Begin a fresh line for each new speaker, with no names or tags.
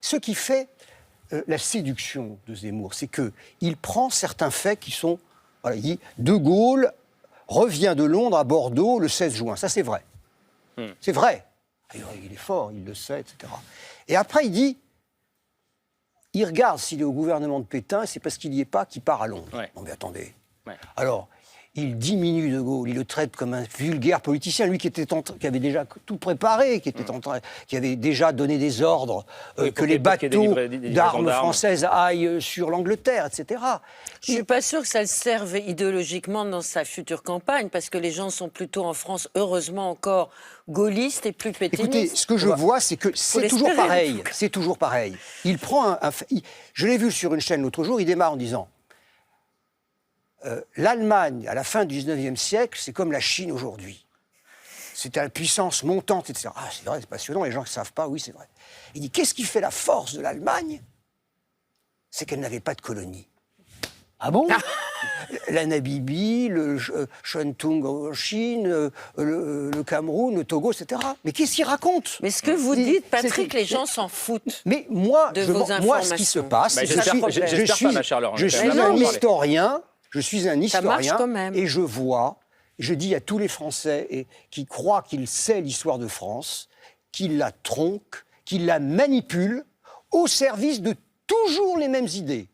ce qui fait la séduction de Zemmour, c'est qu'il prend certains faits qui sont... Voilà, il dit « De Gaulle revient de Londres à Bordeaux le 16 juin ». Ça, c'est vrai. C'est vrai. Il est fort, il le sait, etc. Et après, il dit... Il regarde s'il est au gouvernement de Pétain, et c'est parce qu'il n'y est pas qu'il part à Londres.
Ouais.
Non mais attendez.
Ouais.
Alors, il diminue De Gaulle, il le traite comme un vulgaire politicien, lui qui avait déjà tout préparé, qui avait déjà donné des ordres que les bateaux d'armes françaises aillent sur l'Angleterre, etc.
Je ne suis pas sûre que ça le serve idéologiquement dans sa future campagne, parce que les gens sont plutôt en France, heureusement encore, gaullistes et plus pétainistes.
Écoutez, ce que je vois, c'est que c'est toujours pareil. C'est toujours pareil. Il prend je l'ai vu sur une chaîne l'autre jour, il démarre en disant l'Allemagne, à la fin du 19e siècle, c'est comme la Chine aujourd'hui. C'était la puissance montante, etc. Ah, c'est vrai, c'est passionnant, les gens qui ne savent pas, oui, c'est vrai. Il dit, qu'est-ce qui fait la force de l'Allemagne? C'est qu'elle n'avait pas de colonie.
Ah bon?
La Namibie, le Shantung en Chine, le Cameroun, le Togo, etc. Mais qu'est-ce qu'il raconte?
Mais ce que vous dites, Patrick, les gens s'en foutent.
Mais moi,
moi,
ce qui se passe, je suis un historien et je vois, je dis à tous les Français qui croient qu'il sait l'histoire de France, qu'il la tronque, qu'il la manipule au service de toujours les mêmes idées.